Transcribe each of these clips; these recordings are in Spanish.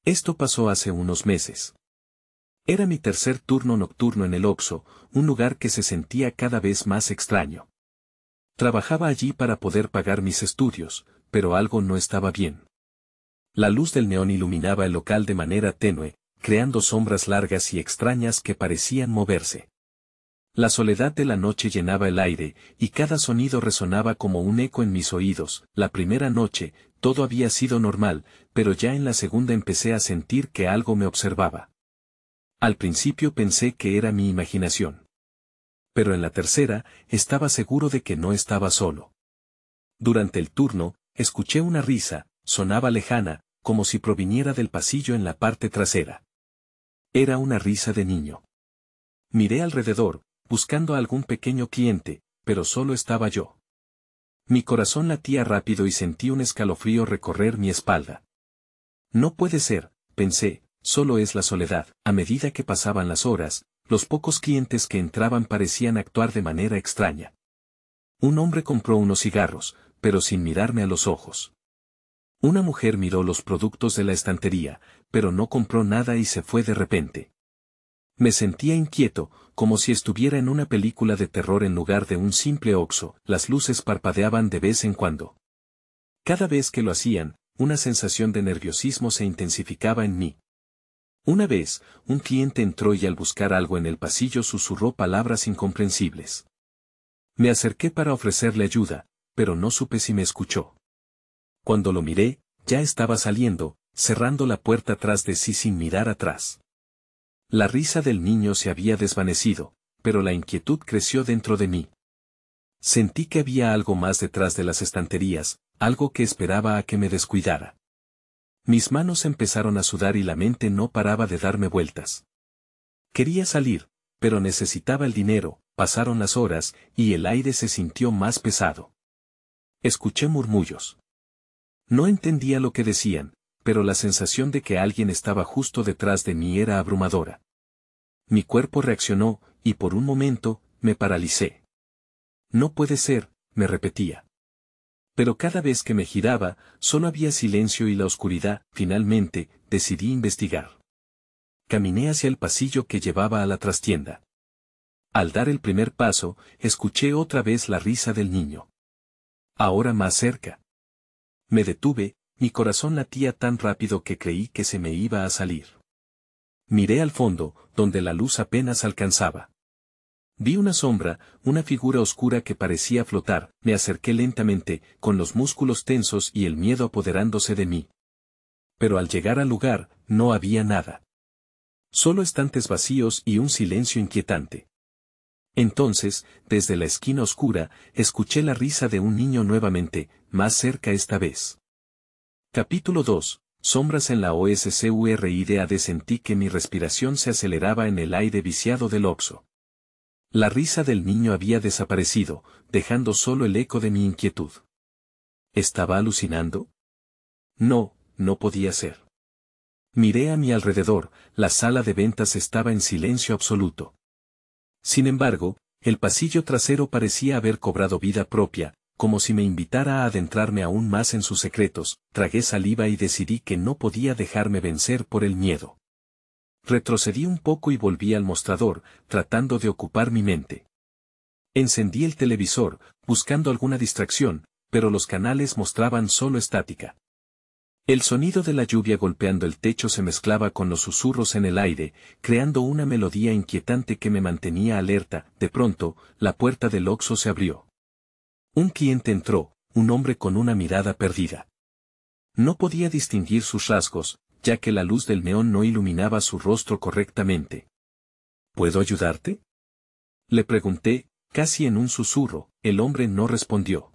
Esto pasó hace unos meses. Era mi tercer turno nocturno en el Oxxo, un lugar que se sentía cada vez más extraño. Trabajaba allí para poder pagar mis estudios, pero algo no estaba bien. La luz del neón iluminaba el local de manera tenue, creando sombras largas y extrañas que parecían moverse. La soledad de la noche llenaba el aire, y cada sonido resonaba como un eco en mis oídos. La primera noche, todo había sido normal, pero ya en la segunda empecé a sentir que algo me observaba. Al principio pensé que era mi imaginación. Pero en la tercera, estaba seguro de que no estaba solo. Durante el turno, escuché una risa, sonaba lejana, como si proviniera del pasillo en la parte trasera. Era una risa de niño. Miré alrededor, buscando a algún pequeño cliente, pero solo estaba yo. Mi corazón latía rápido y sentí un escalofrío recorrer mi espalda. No puede ser, pensé, solo es la soledad. A medida que pasaban las horas, los pocos clientes que entraban parecían actuar de manera extraña. Un hombre compró unos cigarros, pero sin mirarme a los ojos. Una mujer miró los productos de la estantería, pero no compró nada y se fue de repente. Me sentía inquieto, como si estuviera en una película de terror en lugar de un simple Oxxo. Las luces parpadeaban de vez en cuando. Cada vez que lo hacían, una sensación de nerviosismo se intensificaba en mí. Una vez, un cliente entró y al buscar algo en el pasillo susurró palabras incomprensibles. Me acerqué para ofrecerle ayuda, pero no supe si me escuchó. Cuando lo miré, ya estaba saliendo, cerrando la puerta tras de sí sin mirar atrás. La risa del niño se había desvanecido, pero la inquietud creció dentro de mí. Sentí que había algo más detrás de las estanterías, algo que esperaba a que me descuidara. Mis manos empezaron a sudar y la mente no paraba de darme vueltas. Quería salir, pero necesitaba el dinero. Pasaron las horas, y el aire se sintió más pesado. Escuché murmullos. No entendía lo que decían, pero la sensación de que alguien estaba justo detrás de mí era abrumadora. Mi cuerpo reaccionó, y por un momento, me paralicé. No puede ser, me repetía. Pero cada vez que me giraba, solo había silencio y la oscuridad. Finalmente, decidí investigar. Caminé hacia el pasillo que llevaba a la trastienda. Al dar el primer paso, escuché otra vez la risa del niño. Ahora más cerca. Me detuve, mi corazón latía tan rápido que creí que se me iba a salir. Miré al fondo, donde la luz apenas alcanzaba. Vi una sombra, una figura oscura que parecía flotar. Me acerqué lentamente, con los músculos tensos y el miedo apoderándose de mí. Pero al llegar al lugar, no había nada. Solo estantes vacíos y un silencio inquietante. Entonces, desde la esquina oscura, escuché la risa de un niño nuevamente, más cerca esta vez. Capítulo 2. Sombras en la OSCURIDAD. Sentí que mi respiración se aceleraba en el aire viciado del Oxxo. La risa del niño había desaparecido, dejando solo el eco de mi inquietud. ¿Estaba alucinando? No, no podía ser. Miré a mi alrededor, la sala de ventas estaba en silencio absoluto. Sin embargo, el pasillo trasero parecía haber cobrado vida propia, como si me invitara a adentrarme aún más en sus secretos. Tragué saliva y decidí que no podía dejarme vencer por el miedo. Retrocedí un poco y volví al mostrador, tratando de ocupar mi mente. Encendí el televisor, buscando alguna distracción, pero los canales mostraban solo estática. El sonido de la lluvia golpeando el techo se mezclaba con los susurros en el aire, creando una melodía inquietante que me mantenía alerta. De pronto, la puerta del Oxxo se abrió. Un cliente entró, un hombre con una mirada perdida. No podía distinguir sus rasgos, ya que la luz del neón no iluminaba su rostro correctamente. ¿Puedo ayudarte?, le pregunté, casi en un susurro. El hombre no respondió.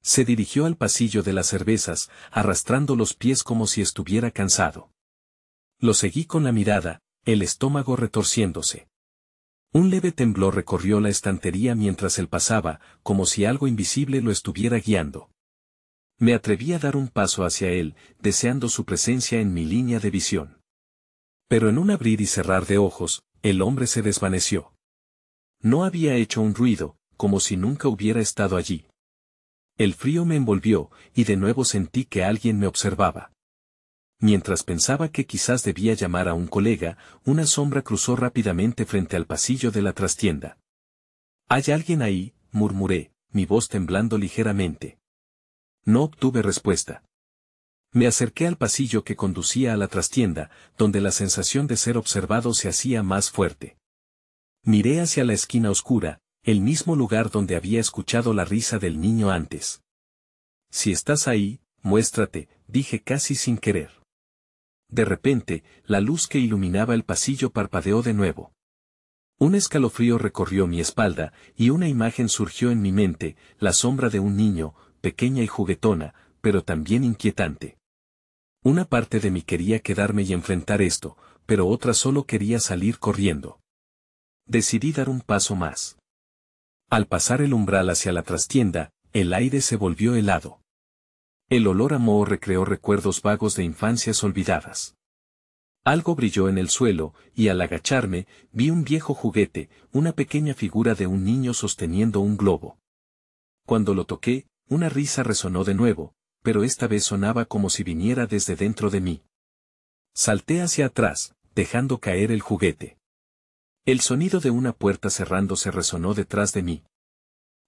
Se dirigió al pasillo de las cervezas, arrastrando los pies como si estuviera cansado. Lo seguí con la mirada, el estómago retorciéndose. Un leve temblor recorrió la estantería mientras él pasaba, como si algo invisible lo estuviera guiando. Me atreví a dar un paso hacia él, deseando su presencia en mi línea de visión. Pero en un abrir y cerrar de ojos, el hombre se desvaneció. No había hecho un ruido, como si nunca hubiera estado allí. El frío me envolvió, y de nuevo sentí que alguien me observaba. Mientras pensaba que quizás debía llamar a un colega, una sombra cruzó rápidamente frente al pasillo de la trastienda. «¿Hay alguien ahí?», murmuré, mi voz temblando ligeramente. No obtuve respuesta. Me acerqué al pasillo que conducía a la trastienda, donde la sensación de ser observado se hacía más fuerte. Miré hacia la esquina oscura, el mismo lugar donde había escuchado la risa del niño antes. «Si estás ahí, muéstrate», dije casi sin querer. De repente, la luz que iluminaba el pasillo parpadeó de nuevo. Un escalofrío recorrió mi espalda, y una imagen surgió en mi mente, la sombra de un niño, pequeña y juguetona, pero también inquietante. Una parte de mí quería quedarme y enfrentar esto, pero otra solo quería salir corriendo. Decidí dar un paso más. Al pasar el umbral hacia la trastienda, el aire se volvió helado. El olor a moho recreó recuerdos vagos de infancias olvidadas. Algo brilló en el suelo, y al agacharme, vi un viejo juguete, una pequeña figura de un niño sosteniendo un globo. Cuando lo toqué, una risa resonó de nuevo, pero esta vez sonaba como si viniera desde dentro de mí. Salté hacia atrás, dejando caer el juguete. El sonido de una puerta cerrándose resonó detrás de mí.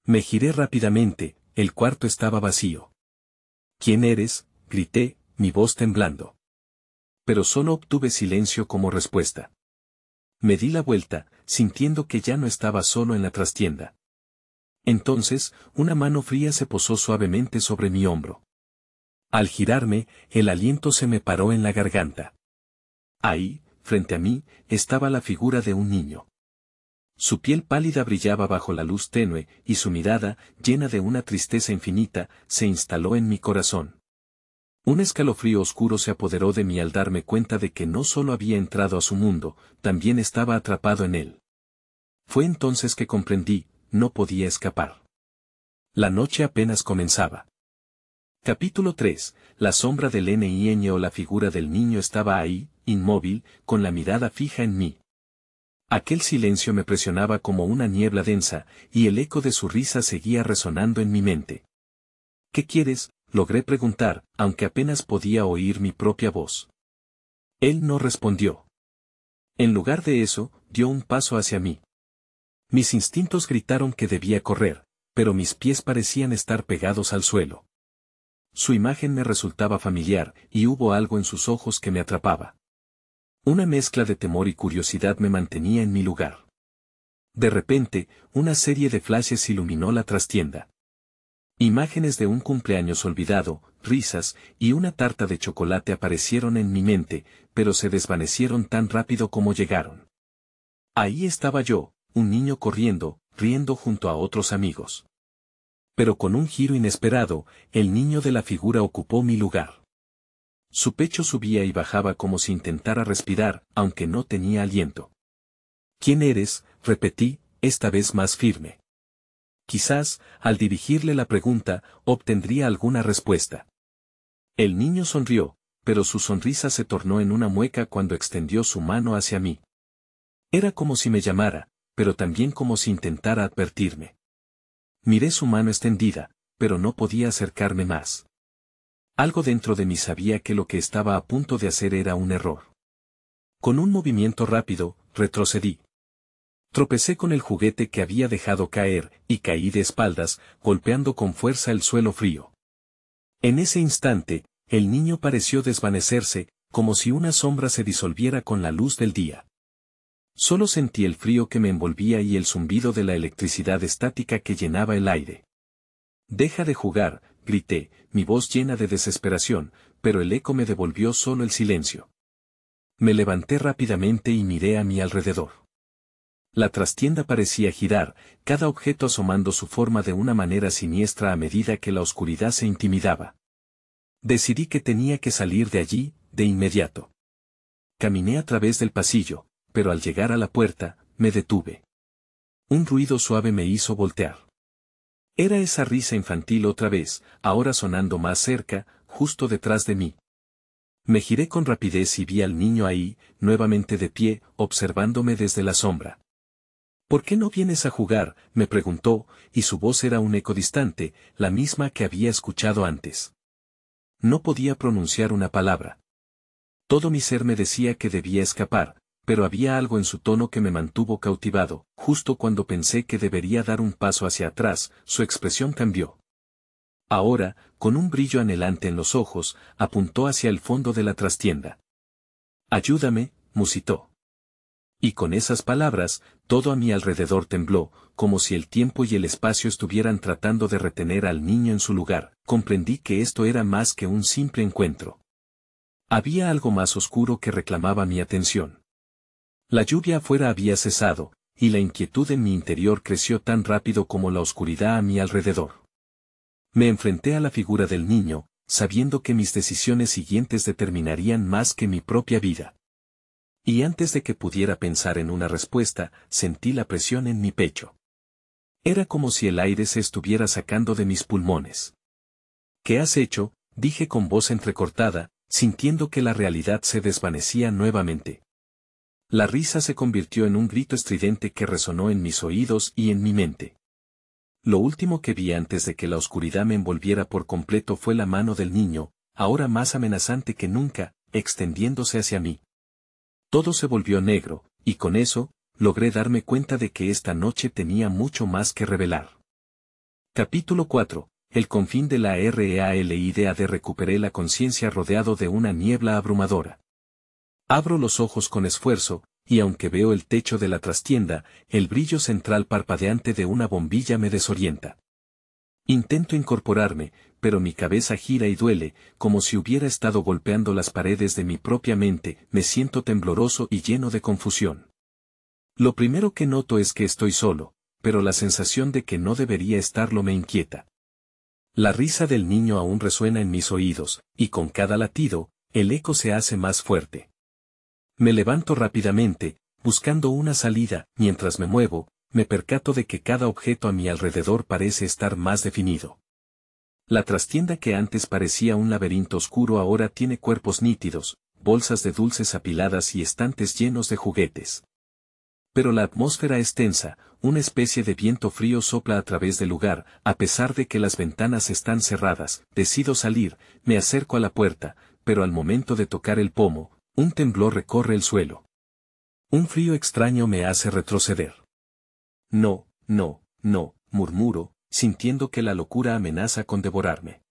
Me giré rápidamente, el cuarto estaba vacío. «¿Quién eres?», grité, mi voz temblando. Pero solo obtuve silencio como respuesta. Me di la vuelta, sintiendo que ya no estaba solo en la trastienda. Entonces, una mano fría se posó suavemente sobre mi hombro. Al girarme, el aliento se me paró en la garganta. Ahí, frente a mí, estaba la figura de un niño. Su piel pálida brillaba bajo la luz tenue, y su mirada, llena de una tristeza infinita, se instaló en mi corazón. Un escalofrío oscuro se apoderó de mí al darme cuenta de que no solo había entrado a su mundo, también estaba atrapado en él. Fue entonces que comprendí, no podía escapar. La noche apenas comenzaba. Capítulo 3. La sombra del niño o la figura del niño estaba ahí, inmóvil, con la mirada fija en mí. Aquel silencio me presionaba como una niebla densa, y el eco de su risa seguía resonando en mi mente. «¿Qué quieres?», logré preguntar, aunque apenas podía oír mi propia voz. Él no respondió. En lugar de eso, dio un paso hacia mí. Mis instintos gritaron que debía correr, pero mis pies parecían estar pegados al suelo. Su imagen me resultaba familiar, y hubo algo en sus ojos que me atrapaba. Una mezcla de temor y curiosidad me mantenía en mi lugar. De repente, una serie de flashes iluminó la trastienda. Imágenes de un cumpleaños olvidado, risas, y una tarta de chocolate aparecieron en mi mente, pero se desvanecieron tan rápido como llegaron. Ahí estaba yo, un niño corriendo, riendo junto a otros amigos. Pero con un giro inesperado, el niño de la figura ocupó mi lugar. Su pecho subía y bajaba como si intentara respirar, aunque no tenía aliento. «¿Quién eres?», repetí, esta vez más firme. Quizás, al dirigirle la pregunta, obtendría alguna respuesta. El niño sonrió, pero su sonrisa se tornó en una mueca cuando extendió su mano hacia mí. Era como si me llamara, pero también como si intentara advertirme. Miré su mano extendida, pero no podía acercarme más. Algo dentro de mí sabía que lo que estaba a punto de hacer era un error. Con un movimiento rápido, retrocedí. Tropecé con el juguete que había dejado caer, y caí de espaldas, golpeando con fuerza el suelo frío. En ese instante, el niño pareció desvanecerse, como si una sombra se disolviera con la luz del día. Solo sentí el frío que me envolvía y el zumbido de la electricidad estática que llenaba el aire. «Deja de jugar», grité, mi voz llena de desesperación, pero el eco me devolvió solo el silencio. Me levanté rápidamente y miré a mi alrededor. La trastienda parecía girar, cada objeto asomando su forma de una manera siniestra a medida que la oscuridad se intimidaba. Decidí que tenía que salir de allí, de inmediato. Caminé a través del pasillo, pero al llegar a la puerta, me detuve. Un ruido suave me hizo voltear. Era esa risa infantil otra vez, ahora sonando más cerca, justo detrás de mí. Me giré con rapidez y vi al niño ahí, nuevamente de pie, observándome desde la sombra. «¿Por qué no vienes a jugar?», me preguntó, y su voz era un eco distante, la misma que había escuchado antes. No podía pronunciar una palabra. Todo mi ser me decía que debía escapar, pero había algo en su tono que me mantuvo cautivado. Justo cuando pensé que debería dar un paso hacia atrás, su expresión cambió. Ahora, con un brillo anhelante en los ojos, apuntó hacia el fondo de la trastienda. «Ayúdame», musitó. Y con esas palabras, todo a mi alrededor tembló, como si el tiempo y el espacio estuvieran tratando de retener al niño en su lugar. Comprendí que esto era más que un simple encuentro. Había algo más oscuro que reclamaba mi atención. La lluvia afuera había cesado, y la inquietud en mi interior creció tan rápido como la oscuridad a mi alrededor. Me enfrenté a la figura del niño, sabiendo que mis decisiones siguientes determinarían más que mi propia vida. Y antes de que pudiera pensar en una respuesta, sentí la presión en mi pecho. Era como si el aire se estuviera sacando de mis pulmones. «¿Qué has hecho?», dije con voz entrecortada, sintiendo que la realidad se desvanecía nuevamente. La risa se convirtió en un grito estridente que resonó en mis oídos y en mi mente. Lo último que vi antes de que la oscuridad me envolviera por completo fue la mano del niño, ahora más amenazante que nunca, extendiéndose hacia mí. Todo se volvió negro, y con eso, logré darme cuenta de que esta noche tenía mucho más que revelar. Capítulo 4. El confín de la realidad. Recuperé la conciencia rodeado de una niebla abrumadora. Abro los ojos con esfuerzo, y aunque veo el techo de la trastienda, el brillo central parpadeante de una bombilla me desorienta. Intento incorporarme, pero mi cabeza gira y duele, como si hubiera estado golpeando las paredes de mi propia mente. Me siento tembloroso y lleno de confusión. Lo primero que noto es que estoy solo, pero la sensación de que no debería estarlo me inquieta. La risa del niño aún resuena en mis oídos, y con cada latido, el eco se hace más fuerte. Me levanto rápidamente, buscando una salida. Mientras me muevo, me percato de que cada objeto a mi alrededor parece estar más definido. La trastienda que antes parecía un laberinto oscuro ahora tiene cuerpos nítidos, bolsas de dulces apiladas y estantes llenos de juguetes. Pero la atmósfera es tensa, una especie de viento frío sopla a través del lugar. A pesar de que las ventanas están cerradas, decido salir, me acerco a la puerta, pero al momento de tocar el pomo, un temblor recorre el suelo. Un frío extraño me hace retroceder. «No, no, no», murmuro, sintiendo que la locura amenaza con devorarme.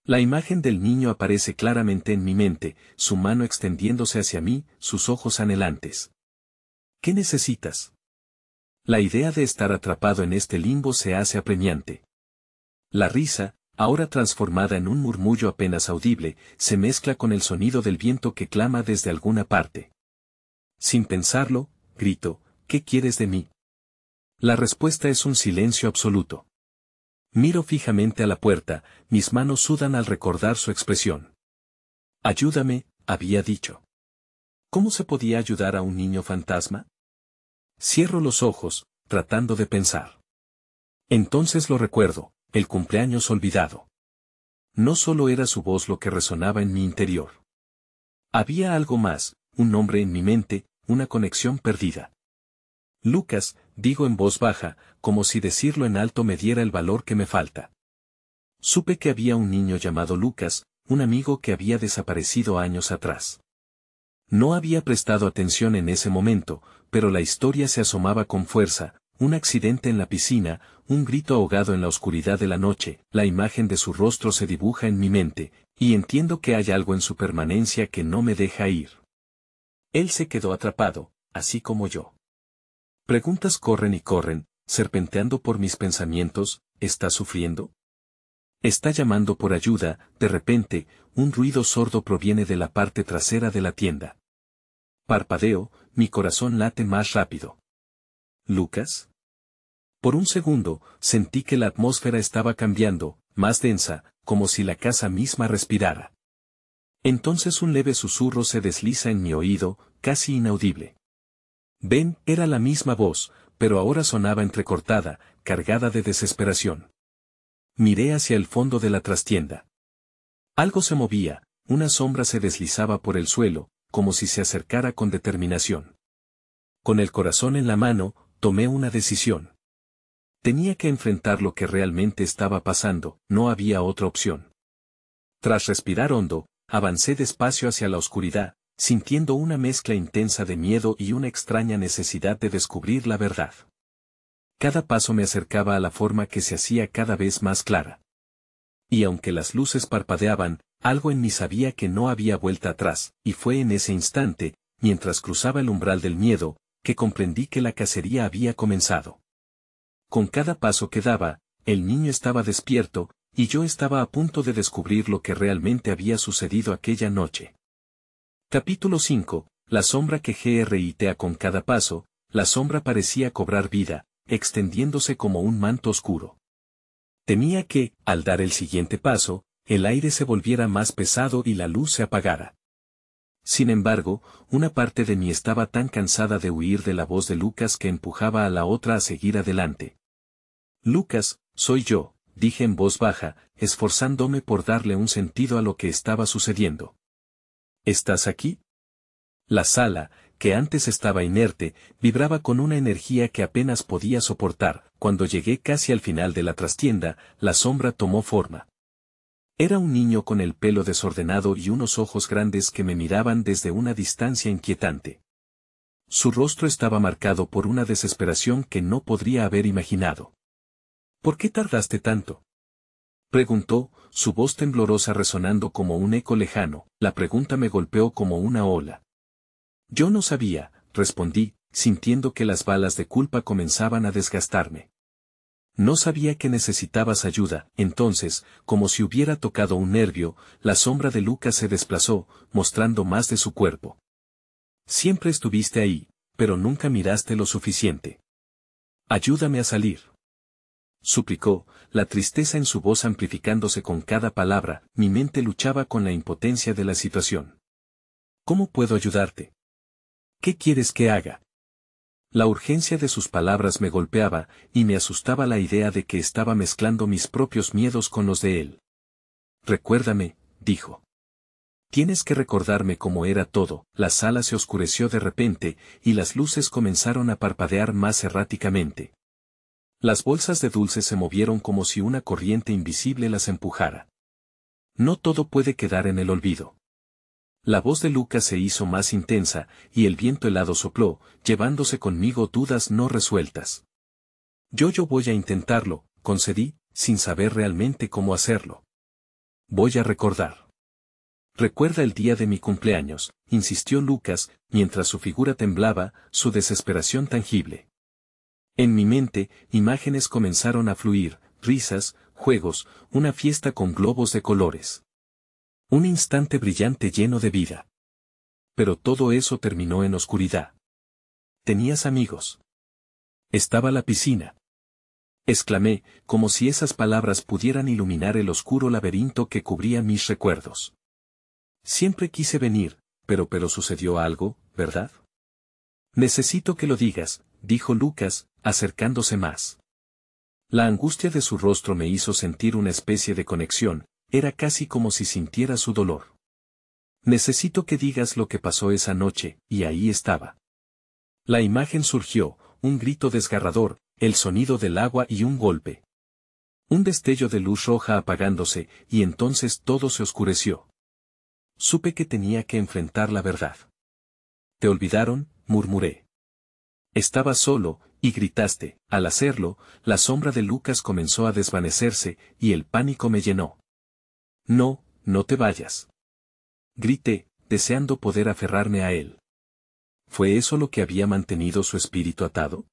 La imagen del niño aparece claramente en mi mente, su mano extendiéndose hacia mí, sus ojos anhelantes. «¿Qué necesitas?». La idea de estar atrapado en este limbo se hace apremiante. La risa, ahora transformada en un murmullo apenas audible, se mezcla con el sonido del viento que clama desde alguna parte. Sin pensarlo, grito, «¿Qué quieres de mí?». La respuesta es un silencio absoluto. Miro fijamente a la puerta, mis manos sudan al recordar su expresión. «Ayúdame», había dicho. ¿Cómo se podía ayudar a un niño fantasma? Cierro los ojos, tratando de pensar. Entonces lo recuerdo, el cumpleaños olvidado. No solo era su voz lo que resonaba en mi interior. Había algo más, un nombre en mi mente, una conexión perdida. «Lucas», digo en voz baja, como si decirlo en alto me diera el valor que me falta. Supe que había un niño llamado Lucas, un amigo que había desaparecido años atrás. No había prestado atención en ese momento, pero la historia se asomaba con fuerza, un accidente en la piscina, un grito ahogado en la oscuridad de la noche. La imagen de su rostro se dibuja en mi mente, y entiendo que hay algo en su permanencia que no me deja ir. Él se quedó atrapado, así como yo. Preguntas corren y corren, serpenteando por mis pensamientos. ¿Está sufriendo? ¿Está llamando por ayuda? De repente, un ruido sordo proviene de la parte trasera de la tienda. Parpadeo, mi corazón late más rápido. ¿Lucas? Por un segundo, sentí que la atmósfera estaba cambiando, más densa, como si la casa misma respirara. Entonces un leve susurro se desliza en mi oído, casi inaudible. «Ven», era la misma voz, pero ahora sonaba entrecortada, cargada de desesperación. Miré hacia el fondo de la trastienda. Algo se movía, una sombra se deslizaba por el suelo, como si se acercara con determinación. Con el corazón en la mano, tomé una decisión. Tenía que enfrentar lo que realmente estaba pasando, no había otra opción. Tras respirar hondo, Avancé despacio hacia la oscuridad, sintiendo una mezcla intensa de miedo y una extraña necesidad de descubrir la verdad. Cada paso me acercaba a la forma que se hacía cada vez más clara. Y aunque las luces parpadeaban, algo en mí sabía que no había vuelta atrás, y fue en ese instante, mientras cruzaba el umbral del miedo, que comprendí que la cacería había comenzado. Con cada paso que daba, el niño estaba despierto, y yo estaba a punto de descubrir lo que realmente había sucedido aquella noche. Capítulo 5. La sombra que grita con cada paso, la sombra parecía cobrar vida, extendiéndose como un manto oscuro. Temía que, al dar el siguiente paso, el aire se volviera más pesado y la luz se apagara. Sin embargo, una parte de mí estaba tan cansada de huir de la voz de Lucas que empujaba a la otra a seguir adelante. Lucas, soy yo, dije en voz baja, esforzándome por darle un sentido a lo que estaba sucediendo. ¿Estás aquí? La sala, que antes estaba inerte, vibraba con una energía que apenas podía soportar. Cuando llegué casi al final de la trastienda, la sombra tomó forma. Era un niño con el pelo desordenado y unos ojos grandes que me miraban desde una distancia inquietante. Su rostro estaba marcado por una desesperación que no podría haber imaginado. ¿Por qué tardaste tanto?, preguntó, su voz temblorosa resonando como un eco lejano. La pregunta me golpeó como una ola. Yo no sabía, respondí, sintiendo que las balas de culpa comenzaban a desgastarme. No sabía que necesitabas ayuda. Entonces, como si hubiera tocado un nervio, la sombra de Lucas se desplazó, mostrando más de su cuerpo. Siempre estuviste ahí, pero nunca miraste lo suficiente. Ayúdame a salir, suplicó, la tristeza en su voz amplificándose con cada palabra. Mi mente luchaba con la impotencia de la situación. ¿Cómo puedo ayudarte? ¿Qué quieres que haga? La urgencia de sus palabras me golpeaba, y me asustaba la idea de que estaba mezclando mis propios miedos con los de él. Recuérdame, dijo. Tienes que recordarme cómo era todo. La sala se oscureció de repente, y las luces comenzaron a parpadear más erráticamente. Las bolsas de dulces se movieron como si una corriente invisible las empujara. No todo puede quedar en el olvido. La voz de Lucas se hizo más intensa, y el viento helado sopló, llevándose conmigo dudas no resueltas. Yo voy a intentarlo, concedí, sin saber realmente cómo hacerlo. Voy a recordar. Recuerda el día de mi cumpleaños, insistió Lucas, mientras su figura temblaba, su desesperación tangible. En mi mente, imágenes comenzaron a fluir, risas, juegos, una fiesta con globos de colores. Un instante brillante lleno de vida. Pero todo eso terminó en oscuridad. ¿Tenías amigos? Estaba la piscina. Exclamé, como si esas palabras pudieran iluminar el oscuro laberinto que cubría mis recuerdos. Siempre quise venir, pero sucedió algo, ¿verdad? Necesito que lo digas, dijo Lucas, acercándose más. La angustia de su rostro me hizo sentir una especie de conexión, era casi como si sintiera su dolor. Necesito que digas lo que pasó esa noche, y ahí estaba. La imagen surgió, un grito desgarrador, el sonido del agua y un golpe. Un destello de luz roja apagándose, y entonces todo se oscureció. Supe que tenía que enfrentar la verdad. ¿Te olvidaron?, murmuré. Estaba solo, y gritaste. Al hacerlo, la sombra de Lucas comenzó a desvanecerse, y el pánico me llenó. No, no te vayas. Grité, deseando poder aferrarme a él. ¿Fue eso lo que había mantenido su espíritu atado?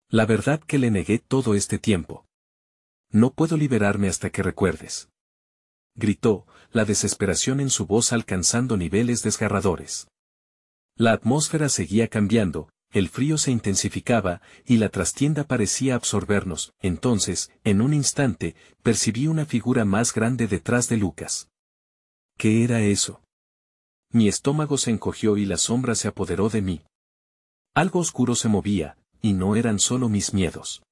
La verdad que le negué todo este tiempo. No puedo liberarme hasta que recuerdes. Gritó, la desesperación en su voz alcanzando niveles desgarradores. La atmósfera seguía cambiando, el frío se intensificaba, y la trastienda parecía absorbernos. Entonces, en un instante, percibí una figura más grande detrás de Lucas. ¿Qué era eso? Mi estómago se encogió y la sombra se apoderó de mí. Algo oscuro se movía, y no eran solo mis miedos.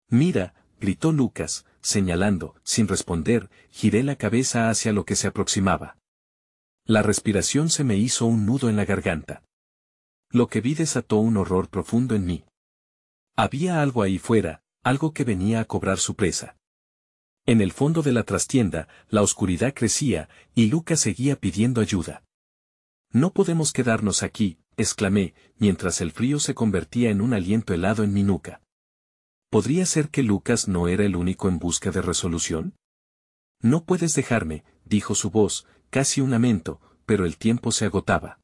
Mira, gritó Lucas, señalando. Sin responder, giré la cabeza hacia lo que se aproximaba. La respiración se me hizo un nudo en la garganta. Lo que vi desató un horror profundo en mí. Había algo ahí fuera, algo que venía a cobrar su presa. En el fondo de la trastienda, la oscuridad crecía, y Lucas seguía pidiendo ayuda. No podemos quedarnos aquí, exclamé, mientras el frío se convertía en un aliento helado en mi nuca. ¿Podría ser que Lucas no era el único en busca de resolución? No puedes dejarme, dijo su voz, casi un lamento, pero el tiempo se agotaba.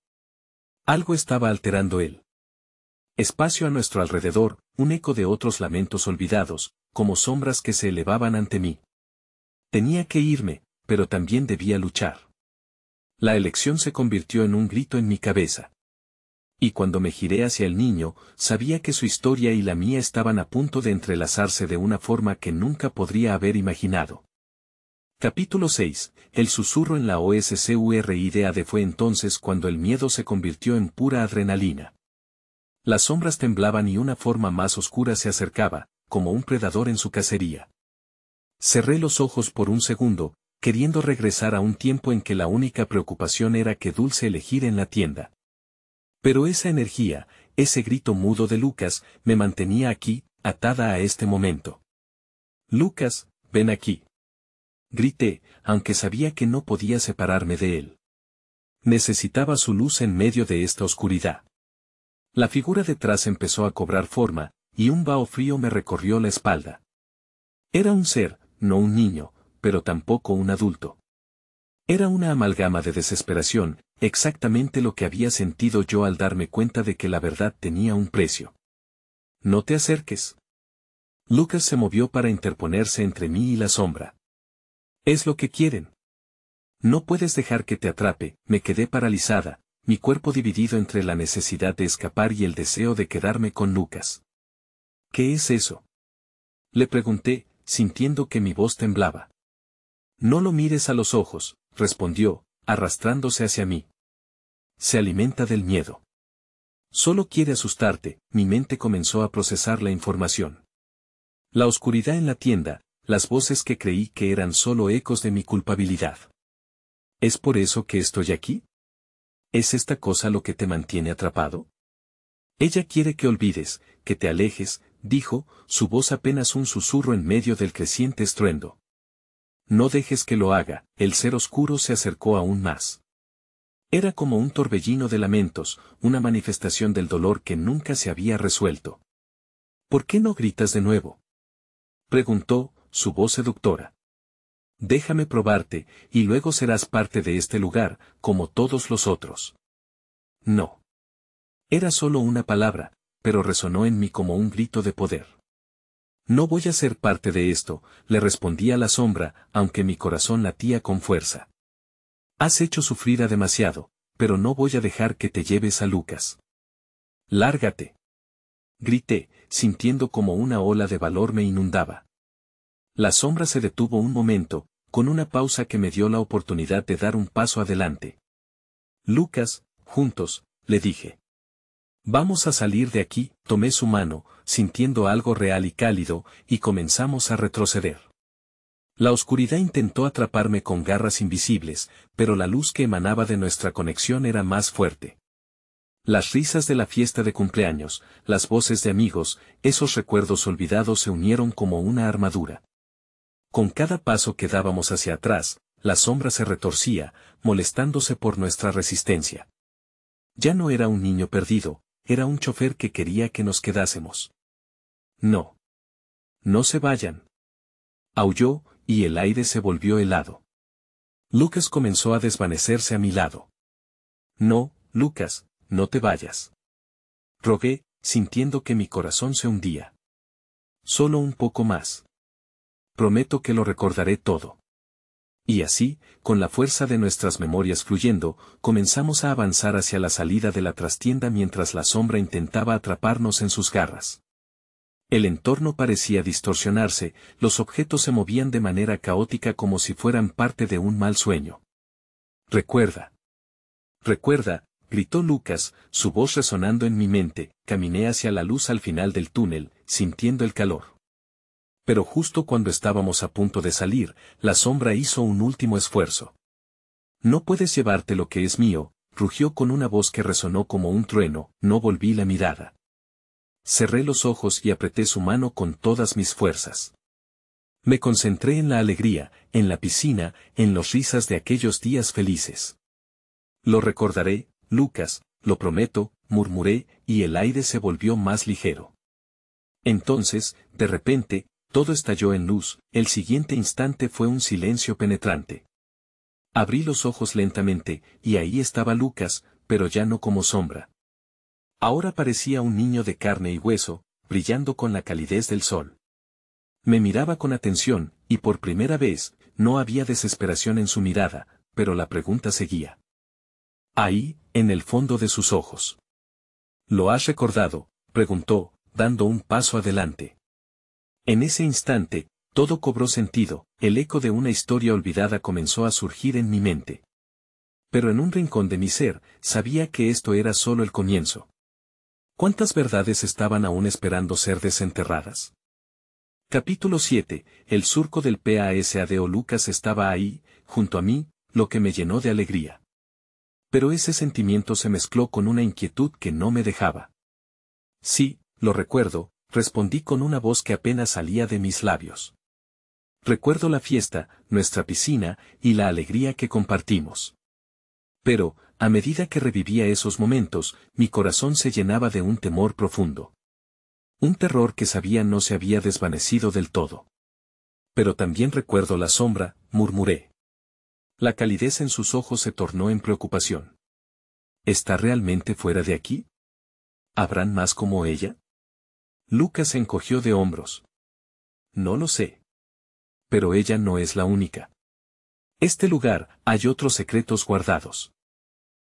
Algo estaba alterando él. Espacio a nuestro alrededor, un eco de otros lamentos olvidados, como sombras que se elevaban ante mí. Tenía que irme, pero también debía luchar. La elección se convirtió en un grito en mi cabeza. Y cuando me giré hacia el niño, sabía que su historia y la mía estaban a punto de entrelazarse de una forma que nunca podría haber imaginado. Capítulo 6. El susurro en la OSCURIDAD. Fue entonces cuando el miedo se convirtió en pura adrenalina. Las sombras temblaban y una forma más oscura se acercaba, como un predador en su cacería. Cerré los ojos por un segundo, queriendo regresar a un tiempo en que la única preocupación era qué dulce elegir en la tienda. Pero esa energía, ese grito mudo de Lucas, me mantenía aquí, atada a este momento. Lucas, ven aquí. Grité, aunque sabía que no podía separarme de él. Necesitaba su luz en medio de esta oscuridad. La figura detrás empezó a cobrar forma, y un vaho frío me recorrió la espalda. Era un ser, no un niño, pero tampoco un adulto. Era una amalgama de desesperación, exactamente lo que había sentido yo al darme cuenta de que la verdad tenía un precio. No te acerques. Lucas se movió para interponerse entre mí y la sombra. Es lo que quieren. No puedes dejar que te atrape. Me quedé paralizada, mi cuerpo dividido entre la necesidad de escapar y el deseo de quedarme con Lucas. ¿Qué es eso? Le pregunté, sintiendo que mi voz temblaba. No lo mires a los ojos, respondió, arrastrándose hacia mí. Se alimenta del miedo. Solo quiere asustarte. Mi mente comenzó a procesar la información. La oscuridad en la tienda, las voces que creí que eran solo ecos de mi culpabilidad. ¿Es por eso que estoy aquí? ¿Es esta cosa lo que te mantiene atrapado? Ella quiere que olvides, que te alejes, dijo, su voz apenas un susurro en medio del creciente estruendo. No dejes que lo haga. El ser oscuro se acercó aún más. Era como un torbellino de lamentos, una manifestación del dolor que nunca se había resuelto. ¿Por qué no gritas de nuevo? Preguntó, su voz seductora. Déjame probarte, y luego serás parte de este lugar, como todos los otros. No. Era solo una palabra, pero resonó en mí como un grito de poder. No voy a ser parte de esto, le respondí a la sombra, aunque mi corazón latía con fuerza. Has hecho sufrir a demasiado, pero no voy a dejar que te lleves a Lucas. Lárgate. Grité, sintiendo como una ola de valor me inundaba. La sombra se detuvo un momento, con una pausa que me dio la oportunidad de dar un paso adelante. Lucas, juntos, le dije. Vamos a salir de aquí. Tomé su mano, sintiendo algo real y cálido, y comenzamos a retroceder. La oscuridad intentó atraparme con garras invisibles, pero la luz que emanaba de nuestra conexión era más fuerte. Las risas de la fiesta de cumpleaños, las voces de amigos, esos recuerdos olvidados se unieron como una armadura. Con cada paso que dábamos hacia atrás, la sombra se retorcía, molestándose por nuestra resistencia. Ya no era un niño perdido, era un chofer que quería que nos quedásemos. No. No se vayan. Aulló, y el aire se volvió helado. Lucas comenzó a desvanecerse a mi lado. No, Lucas, no te vayas. Rogué, sintiendo que mi corazón se hundía. Solo un poco más. Prometo que lo recordaré todo. Y así, con la fuerza de nuestras memorias fluyendo, comenzamos a avanzar hacia la salida de la trastienda mientras la sombra intentaba atraparnos en sus garras. El entorno parecía distorsionarse, los objetos se movían de manera caótica como si fueran parte de un mal sueño. Recuerda. Recuerda, gritó Lucas, su voz resonando en mi mente. Caminé hacia la luz al final del túnel, sintiendo el calor. Pero justo cuando estábamos a punto de salir, la sombra hizo un último esfuerzo. No puedes llevarte lo que es mío, rugió con una voz que resonó como un trueno. No volví la mirada. Cerré los ojos y apreté su mano con todas mis fuerzas. Me concentré en la alegría, en la piscina, en las risas de aquellos días felices. Lo recordaré, Lucas, lo prometo, murmuré, y el aire se volvió más ligero. Entonces, de repente, todo estalló en luz, el siguiente instante fue un silencio penetrante. Abrí los ojos lentamente, y ahí estaba Lucas, pero ya no como sombra. Ahora parecía un niño de carne y hueso, brillando con la calidez del sol. Me miraba con atención, y por primera vez, no había desesperación en su mirada, pero la pregunta seguía. Ahí, en el fondo de sus ojos. ¿Lo has recordado?, preguntó, dando un paso adelante. En ese instante, todo cobró sentido, el eco de una historia olvidada comenzó a surgir en mi mente. Pero en un rincón de mi ser, sabía que esto era solo el comienzo. ¿Cuántas verdades estaban aún esperando ser desenterradas? Capítulo 7. El surco del PASADO. Lucas estaba ahí, junto a mí, lo que me llenó de alegría. Pero ese sentimiento se mezcló con una inquietud que no me dejaba. Sí, lo recuerdo, respondí con una voz que apenas salía de mis labios. Recuerdo la fiesta, nuestra piscina, y la alegría que compartimos. Pero, a medida que revivía esos momentos, mi corazón se llenaba de un temor profundo. Un terror que sabía no se había desvanecido del todo. Pero también recuerdo la sombra, murmuré. La calidez en sus ojos se tornó en preocupación. ¿Está realmente fuera de aquí? ¿Habrán más como ella? Lucas se encogió de hombros. No lo sé. Pero ella no es la única. Este lugar, hay otros secretos guardados.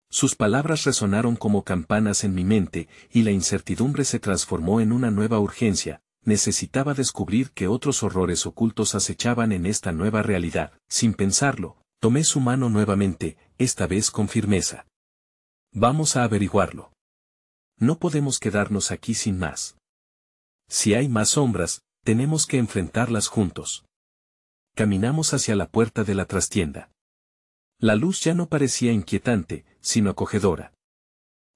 Sus palabras resonaron como campanas en mi mente, y la incertidumbre se transformó en una nueva urgencia. Necesitaba descubrir qué otros horrores ocultos acechaban en esta nueva realidad. Sin pensarlo, tomé su mano nuevamente, esta vez con firmeza. Vamos a averiguarlo. No podemos quedarnos aquí sin más. Si hay más sombras, tenemos que enfrentarlas juntos. Caminamos hacia la puerta de la trastienda. La luz ya no parecía inquietante, sino acogedora.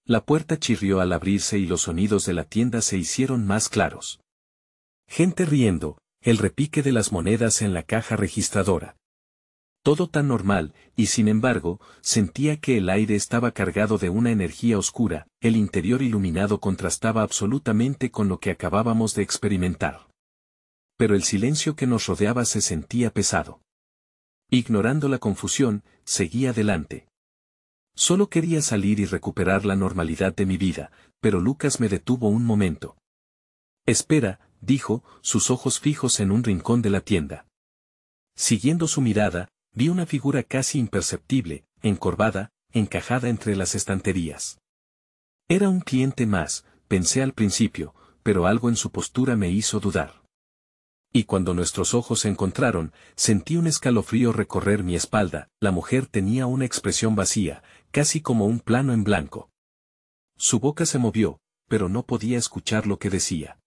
La puerta chirrió al abrirse y los sonidos de la tienda se hicieron más claros. Gente riendo, el repique de las monedas en la caja registradora. Todo tan normal, y sin embargo, sentía que el aire estaba cargado de una energía oscura, el interior iluminado contrastaba absolutamente con lo que acabábamos de experimentar. Pero el silencio que nos rodeaba se sentía pesado. Ignorando la confusión, seguí adelante. Solo quería salir y recuperar la normalidad de mi vida, pero Lucas me detuvo un momento. Espera, dijo, sus ojos fijos en un rincón de la tienda. Siguiendo su mirada, vi una figura casi imperceptible, encorvada, encajada entre las estanterías. Era un cliente más, pensé al principio, pero algo en su postura me hizo dudar. Y cuando nuestros ojos se encontraron, sentí un escalofrío recorrer mi espalda. La mujer tenía una expresión vacía, casi como un plano en blanco. Su boca se movió, pero no podía escuchar lo que decía.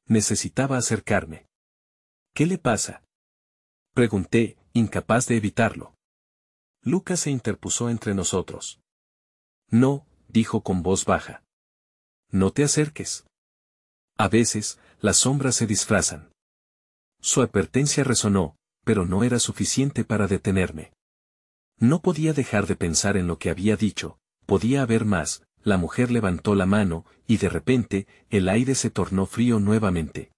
Necesitaba acercarme. ¿Qué le pasa?, pregunté, incapaz de evitarlo. Lucas se interpuso entre nosotros. No, dijo con voz baja. No te acerques. A veces, las sombras se disfrazan. Su advertencia resonó, pero no era suficiente para detenerme. No podía dejar de pensar en lo que había dicho, podía haber más. La mujer levantó la mano, y de repente, el aire se tornó frío nuevamente.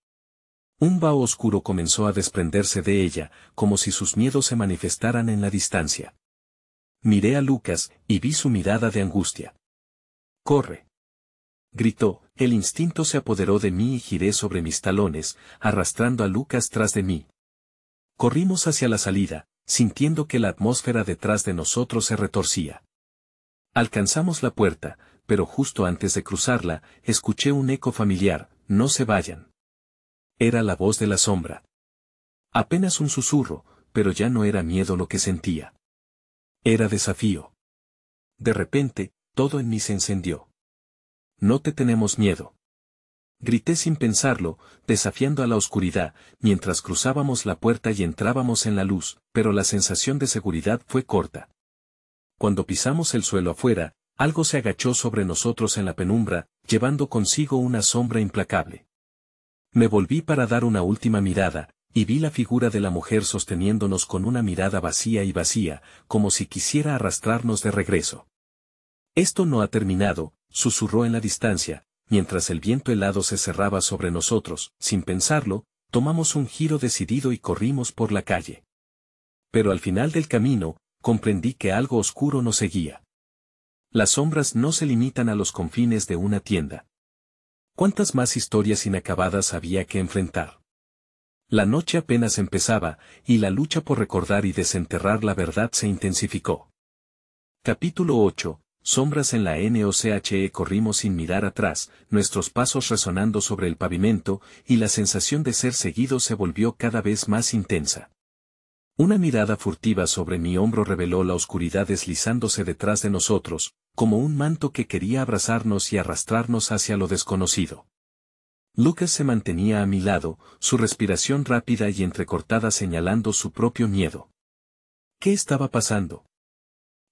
Un vaho oscuro comenzó a desprenderse de ella, como si sus miedos se manifestaran en la distancia. Miré a Lucas, y vi su mirada de angustia. ¡Corre!, gritó, el instinto se apoderó de mí y giré sobre mis talones, arrastrando a Lucas tras de mí. Corrimos hacia la salida, sintiendo que la atmósfera detrás de nosotros se retorcía. Alcanzamos la puerta, pero justo antes de cruzarla, escuché un eco familiar, no se vayan. Era la voz de la sombra. Apenas un susurro, pero ya no era miedo lo que sentía. Era desafío. De repente, todo en mí se encendió. No te tenemos miedo. Grité sin pensarlo, desafiando a la oscuridad, mientras cruzábamos la puerta y entrábamos en la luz, pero la sensación de seguridad fue corta. Cuando pisamos el suelo afuera, algo se agachó sobre nosotros en la penumbra, llevando consigo una sombra implacable. Me volví para dar una última mirada, y vi la figura de la mujer sosteniéndonos con una mirada vacía, como si quisiera arrastrarnos de regreso. Esto no ha terminado, susurró en la distancia, mientras el viento helado se cerraba sobre nosotros. Sin pensarlo, tomamos un giro decidido y corrimos por la calle. Pero al final del camino, comprendí que algo oscuro nos seguía. Las sombras no se limitan a los confines de una tienda. ¿Cuántas más historias inacabadas había que enfrentar? La noche apenas empezaba, y la lucha por recordar y desenterrar la verdad se intensificó. Capítulo 8. Sombras en la NOCHE. Corrimos sin mirar atrás, nuestros pasos resonando sobre el pavimento, y la sensación de ser seguidos se volvió cada vez más intensa. Una mirada furtiva sobre mi hombro reveló la oscuridad deslizándose detrás de nosotros, como un manto que quería abrazarnos y arrastrarnos hacia lo desconocido. Lucas se mantenía a mi lado, su respiración rápida y entrecortada señalando su propio miedo. ¿Qué estaba pasando?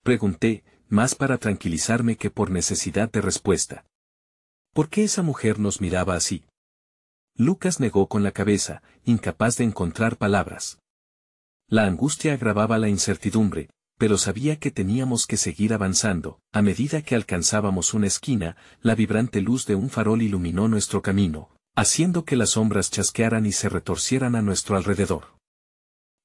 Pregunté, más para tranquilizarme que por necesidad de respuesta. ¿Por qué esa mujer nos miraba así? Lucas negó con la cabeza, incapaz de encontrar palabras. La angustia agravaba la incertidumbre, pero sabía que teníamos que seguir avanzando. A medida que alcanzábamos una esquina, la vibrante luz de un farol iluminó nuestro camino, haciendo que las sombras chasquearan y se retorcieran a nuestro alrededor.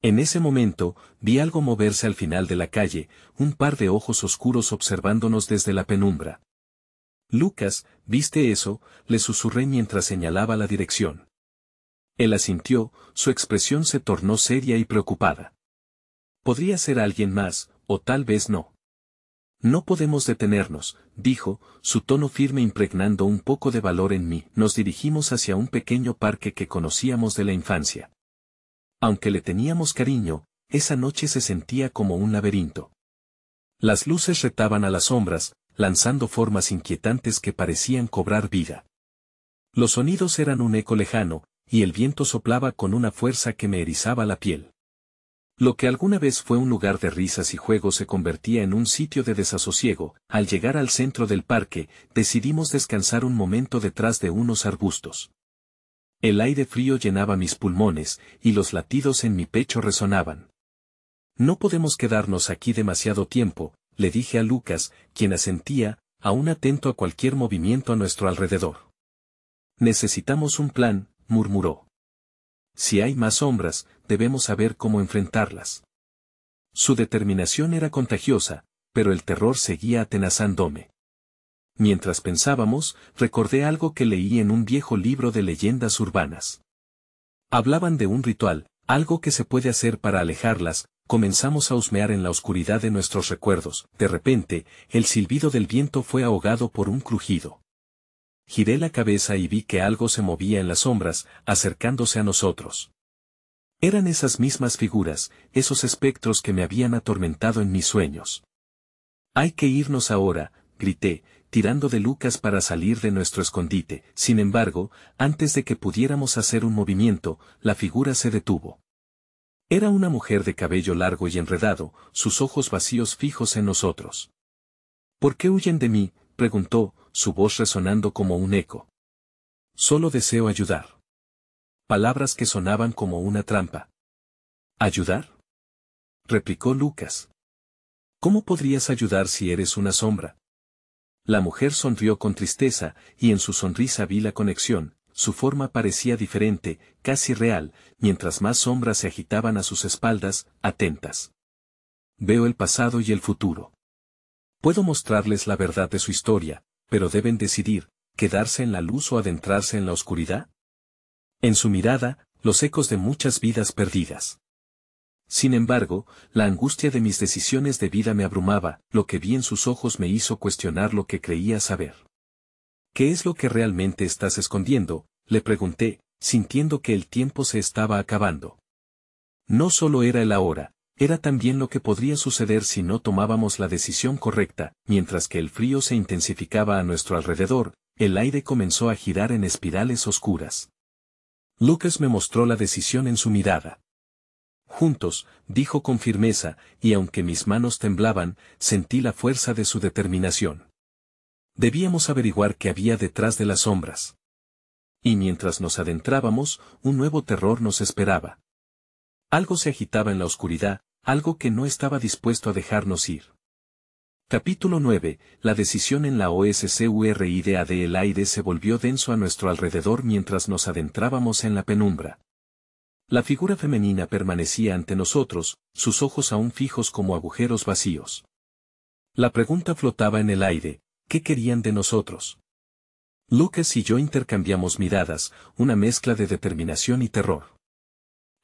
En ese momento, vi algo moverse al final de la calle, un par de ojos oscuros observándonos desde la penumbra. Lucas, ¿viste eso?, le susurré mientras señalaba la dirección. Él asintió, su expresión se tornó seria y preocupada. Podría ser alguien más, o tal vez no. No podemos detenernos, dijo, su tono firme impregnando un poco de valor en mí. Nos dirigimos hacia un pequeño parque que conocíamos de la infancia. Aunque le teníamos cariño, esa noche se sentía como un laberinto. Las luces retaban a las sombras, lanzando formas inquietantes que parecían cobrar vida. Los sonidos eran un eco lejano, y el viento soplaba con una fuerza que me erizaba la piel. Lo que alguna vez fue un lugar de risas y juegos se convertía en un sitio de desasosiego. Al llegar al centro del parque, decidimos descansar un momento detrás de unos arbustos. El aire frío llenaba mis pulmones, y los latidos en mi pecho resonaban. No podemos quedarnos aquí demasiado tiempo, le dije a Lucas, quien asentía, aún atento a cualquier movimiento a nuestro alrededor. Necesitamos un plan, murmuró. Si hay más sombras, debemos saber cómo enfrentarlas. Su determinación era contagiosa, pero el terror seguía atenazándome. Mientras pensábamos, recordé algo que leí en un viejo libro de leyendas urbanas. Hablaban de un ritual, algo que se puede hacer para alejarlas. Comenzamos a husmear en la oscuridad de nuestros recuerdos. De repente, el silbido del viento fue ahogado por un crujido. Giré la cabeza y vi que algo se movía en las sombras, acercándose a nosotros. Eran esas mismas figuras, esos espectros que me habían atormentado en mis sueños. «Hay que irnos ahora», grité, tirando de Lucas para salir de nuestro escondite. Sin embargo, antes de que pudiéramos hacer un movimiento, la figura se detuvo. Era una mujer de cabello largo y enredado, sus ojos vacíos fijos en nosotros. «¿Por qué huyen de mí?», preguntó, su voz resonando como un eco. «Solo deseo ayudar». Palabras que sonaban como una trampa. «¿Ayudar?», replicó Lucas. «¿Cómo podrías ayudar si eres una sombra?». La mujer sonrió con tristeza, y en su sonrisa vi la conexión. Su forma parecía diferente, casi real, mientras más sombras se agitaban a sus espaldas, atentas. «Veo el pasado y el futuro. Puedo mostrarles la verdad de su historia, pero deben decidir, quedarse en la luz o adentrarse en la oscuridad». En su mirada, los ecos de muchas vidas perdidas. Sin embargo, la angustia de mis decisiones de vida me abrumaba. Lo que vi en sus ojos me hizo cuestionar lo que creía saber. «¿Qué es lo que realmente estás escondiendo?», le pregunté, sintiendo que el tiempo se estaba acabando. No solo era el ahora, era también lo que podría suceder si no tomábamos la decisión correcta. Mientras que el frío se intensificaba a nuestro alrededor, el aire comenzó a girar en espirales oscuras. Lucas me mostró la decisión en su mirada. «Juntos», dijo con firmeza, y aunque mis manos temblaban, sentí la fuerza de su determinación. Debíamos averiguar qué había detrás de las sombras. Y mientras nos adentrábamos, un nuevo terror nos esperaba. Algo se agitaba en la oscuridad, algo que no estaba dispuesto a dejarnos ir. Capítulo 9. La decisión en la OSCURIDAD. El aire se volvió denso a nuestro alrededor mientras nos adentrábamos en la penumbra. La figura femenina permanecía ante nosotros, sus ojos aún fijos como agujeros vacíos. La pregunta flotaba en el aire: ¿qué querían de nosotros? Lucas y yo intercambiamos miradas, una mezcla de determinación y terror.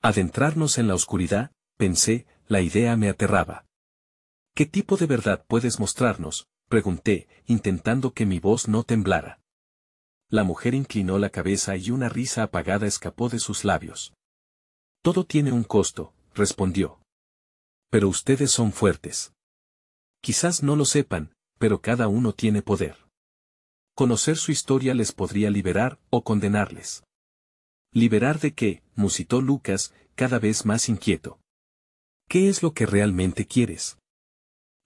Adentrarnos en la oscuridad, pensé, la idea me aterraba. ¿Qué tipo de verdad puedes mostrarnos?, pregunté, intentando que mi voz no temblara. La mujer inclinó la cabeza y una risa apagada escapó de sus labios. Todo tiene un costo, respondió. Pero ustedes son fuertes. Quizás no lo sepan, pero cada uno tiene poder. Conocer su historia les podría liberar o condenarles. ¿Liberar de qué?, musitó Lucas, cada vez más inquieto. ¿Qué es lo que realmente quieres?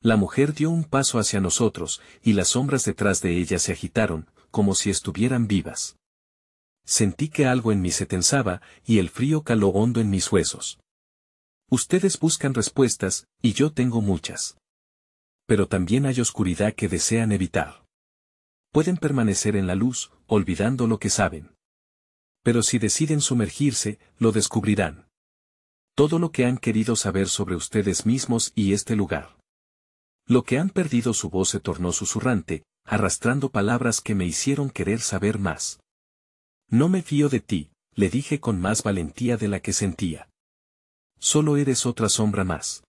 La mujer dio un paso hacia nosotros, y las sombras detrás de ella se agitaron, como si estuvieran vivas. Sentí que algo en mí se tensaba, y el frío caló hondo en mis huesos. Ustedes buscan respuestas, y yo tengo muchas. Pero también hay oscuridad que desean evitar. Pueden permanecer en la luz, olvidando lo que saben. Pero si deciden sumergirse, lo descubrirán. Todo lo que han querido saber sobre ustedes mismos y este lugar. Lo que han perdido. Su voz se tornó susurrante, arrastrando palabras que me hicieron querer saber más. No me fío de ti, le dije con más valentía de la que sentía. Solo eres otra sombra más.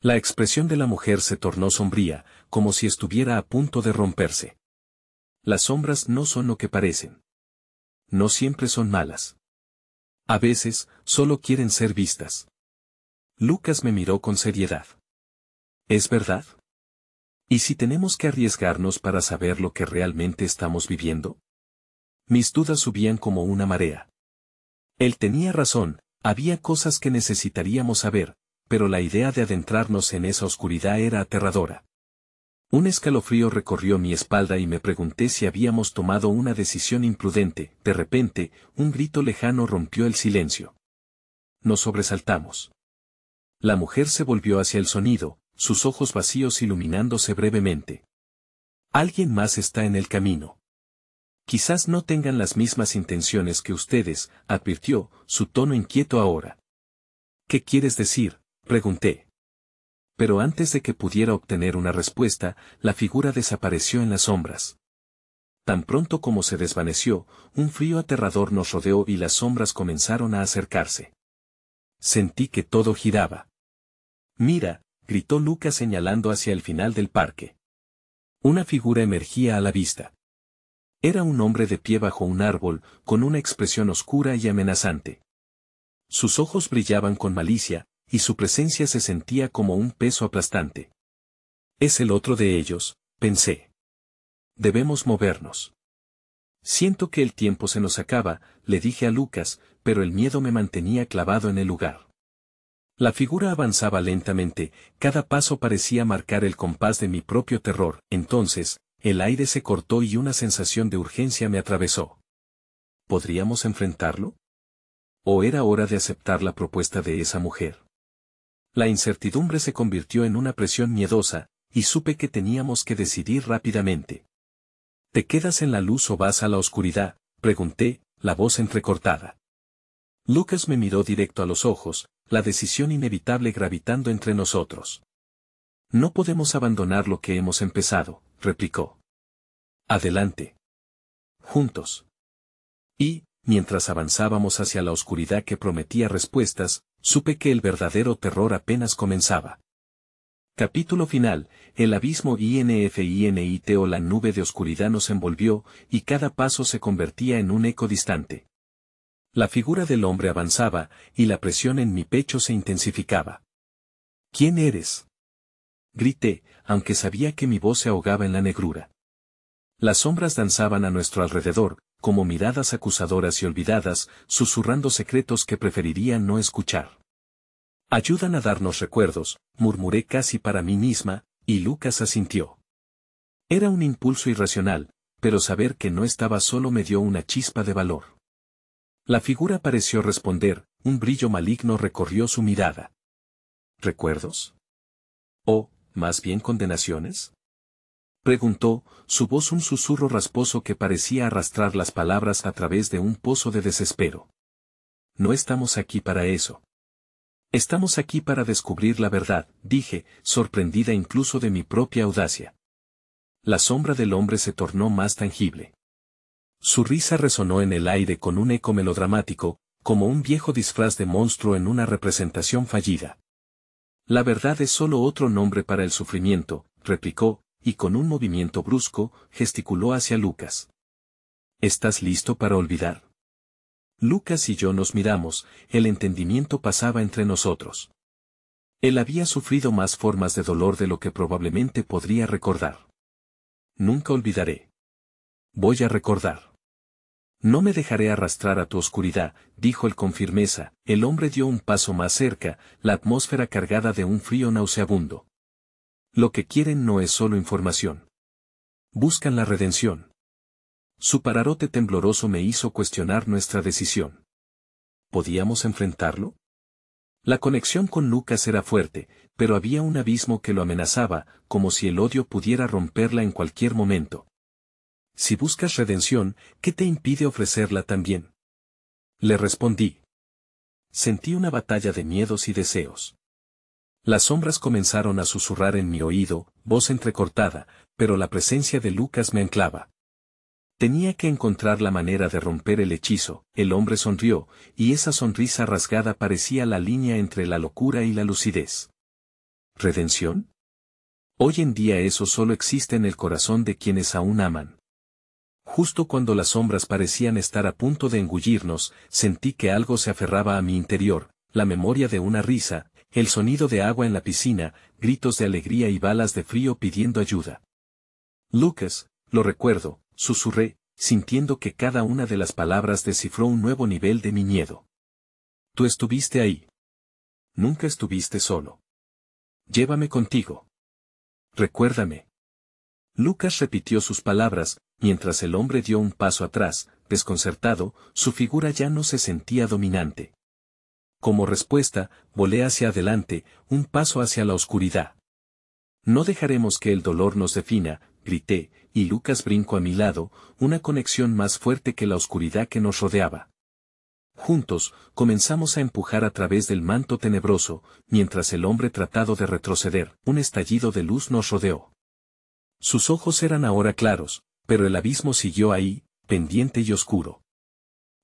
La expresión de la mujer se tornó sombría, como si estuviera a punto de romperse. Las sombras no son lo que parecen. No siempre son malas. A veces, solo quieren ser vistas. Lucas me miró con seriedad. ¿Es verdad? ¿Y si tenemos que arriesgarnos para saber lo que realmente estamos viviendo? Mis dudas subían como una marea. Él tenía razón, había cosas que necesitaríamos saber, pero la idea de adentrarnos en esa oscuridad era aterradora. Un escalofrío recorrió mi espalda y me pregunté si habíamos tomado una decisión imprudente. De repente, un grito lejano rompió el silencio. Nos sobresaltamos. La mujer se volvió hacia el sonido, sus ojos vacíos iluminándose brevemente. Alguien más está en el camino. Quizás no tengan las mismas intenciones que ustedes, advirtió, su tono inquieto ahora. ¿Qué quieres decir?, pregunté. Pero antes de que pudiera obtener una respuesta, la figura desapareció en las sombras. Tan pronto como se desvaneció, un frío aterrador nos rodeó y las sombras comenzaron a acercarse. Sentí que todo giraba. Mira, gritó Lucas señalando hacia el final del parque. Una figura emergía a la vista. Era un hombre de pie bajo un árbol, con una expresión oscura y amenazante. Sus ojos brillaban con malicia, y su presencia se sentía como un peso aplastante. Es el otro de ellos, pensé. Debemos movernos. Siento que el tiempo se nos acaba, le dije a Lucas, pero el miedo me mantenía clavado en el lugar. La figura avanzaba lentamente, cada paso parecía marcar el compás de mi propio terror. Entonces, el aire se cortó y una sensación de urgencia me atravesó. ¿Podríamos enfrentarlo? ¿O era hora de aceptar la propuesta de esa mujer? La incertidumbre se convirtió en una presión miedosa, y supe que teníamos que decidir rápidamente. ¿Te quedas en la luz o vas a la oscuridad?, pregunté, la voz entrecortada. Lucas me miró directo a los ojos, la decisión inevitable gravitando entre nosotros. No podemos abandonar lo que hemos empezado, replicó. Adelante. Juntos. Y, mientras avanzábamos hacia la oscuridad que prometía respuestas, supe que el verdadero terror apenas comenzaba. Capítulo final. El abismo INFINIT o la nube de oscuridad nos envolvió, y cada paso se convertía en un eco distante. La figura del hombre avanzaba, y la presión en mi pecho se intensificaba. ¿Quién eres?, grité, aunque sabía que mi voz se ahogaba en la negrura. Las sombras danzaban a nuestro alrededor, como miradas acusadoras y olvidadas, susurrando secretos que preferirían no escuchar. Ayudan a darnos recuerdos, murmuré casi para mí misma, y Lucas asintió. Era un impulso irracional, pero saber que no estaba solo me dio una chispa de valor. La figura pareció responder, un brillo maligno recorrió su mirada. ¿Recuerdos? ¿O, más bien condenaciones? Preguntó, su voz un susurro rasposo que parecía arrastrar las palabras a través de un pozo de desespero. No estamos aquí para eso. Estamos aquí para descubrir la verdad, dije, sorprendida incluso de mi propia audacia. La sombra del hombre se tornó más tangible. Su risa resonó en el aire con un eco melodramático, como un viejo disfraz de monstruo en una representación fallida. La verdad es solo otro nombre para el sufrimiento, replicó, y con un movimiento brusco, gesticuló hacia Lucas. ¿Estás listo para olvidar? Lucas y yo nos miramos, el entendimiento pasaba entre nosotros. Él había sufrido más formas de dolor de lo que probablemente podría recordar. Nunca olvidaré. Voy a recordar. No me dejaré arrastrar a tu oscuridad, dijo él con firmeza. El hombre dio un paso más cerca, la atmósfera cargada de un frío nauseabundo. Lo que quieren no es solo información. Buscan la redención. Su pararote tembloroso me hizo cuestionar nuestra decisión. ¿Podíamos enfrentarlo? La conexión con Lucas era fuerte, pero había un abismo que lo amenazaba, como si el odio pudiera romperla en cualquier momento. Si buscas redención, ¿qué te impide ofrecerla también? Le respondí. Sentí una batalla de miedos y deseos. Las sombras comenzaron a susurrar en mi oído, voz entrecortada, pero la presencia de Lucas me anclaba. Tenía que encontrar la manera de romper el hechizo. El hombre sonrió, y esa sonrisa rasgada parecía la línea entre la locura y la lucidez. ¿Redención? Hoy en día eso solo existe en el corazón de quienes aún aman. Justo cuando las sombras parecían estar a punto de engullirnos, sentí que algo se aferraba a mi interior, la memoria de una risa, el sonido de agua en la piscina, gritos de alegría y balas de frío pidiendo ayuda. Lucas, lo recuerdo, susurré, sintiendo que cada una de las palabras descifró un nuevo nivel de mi miedo. Tú estuviste ahí. Nunca estuviste solo. Llévame contigo. Recuérdame. Lucas repitió sus palabras, mientras el hombre dio un paso atrás, desconcertado, su figura ya no se sentía dominante. Como respuesta, volé hacia adelante, un paso hacia la oscuridad. No dejaremos que el dolor nos defina, grité, y Lucas brincó a mi lado, una conexión más fuerte que la oscuridad que nos rodeaba. Juntos, comenzamos a empujar a través del manto tenebroso, mientras el hombre trataba de retroceder, un estallido de luz nos rodeó. Sus ojos eran ahora claros, pero el abismo siguió ahí, pendiente y oscuro.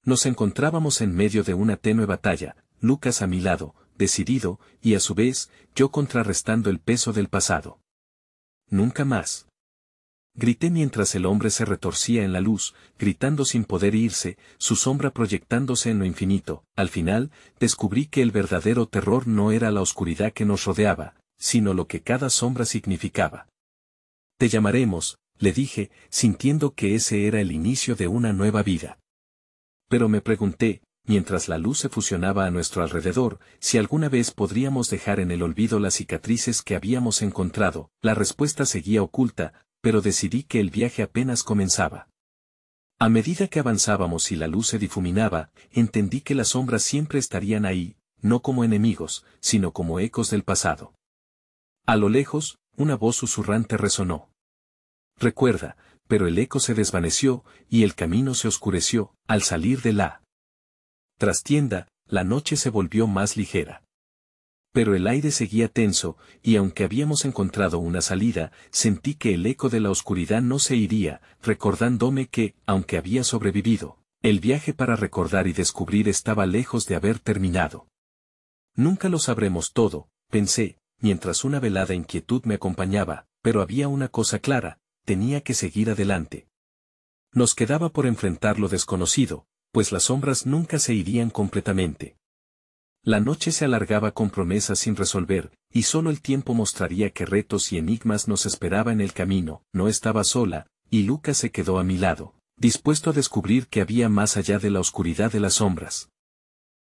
Nos encontrábamos en medio de una tenue batalla, Lucas a mi lado, decidido, y a su vez, yo contrarrestando el peso del pasado. Nunca más. Grité mientras el hombre se retorcía en la luz, gritando sin poder irse, su sombra proyectándose en lo infinito. Al final, descubrí que el verdadero terror no era la oscuridad que nos rodeaba, sino lo que cada sombra significaba. Te llamaremos, le dije, sintiendo que ese era el inicio de una nueva vida. Pero me pregunté, mientras la luz se fusionaba a nuestro alrededor, si alguna vez podríamos dejar en el olvido las cicatrices que habíamos encontrado. La respuesta seguía oculta, pero decidí que el viaje apenas comenzaba. A medida que avanzábamos y la luz se difuminaba, entendí que las sombras siempre estarían ahí, no como enemigos, sino como ecos del pasado. A lo lejos, una voz susurrante resonó. Recuerda, pero el eco se desvaneció, y el camino se oscureció, al salir de la trastienda, la noche se volvió más ligera. Pero el aire seguía tenso, y aunque habíamos encontrado una salida, sentí que el eco de la oscuridad no se iría, recordándome que, aunque había sobrevivido, el viaje para recordar y descubrir estaba lejos de haber terminado. Nunca lo sabremos todo, pensé, mientras una velada inquietud me acompañaba, pero había una cosa clara, tenía que seguir adelante. Nos quedaba por enfrentar lo desconocido, pues las sombras nunca se irían completamente. La noche se alargaba con promesas sin resolver, y solo el tiempo mostraría qué retos y enigmas nos esperaba en el camino. No estaba sola, y Lucas se quedó a mi lado, dispuesto a descubrir qué había más allá de la oscuridad de las sombras.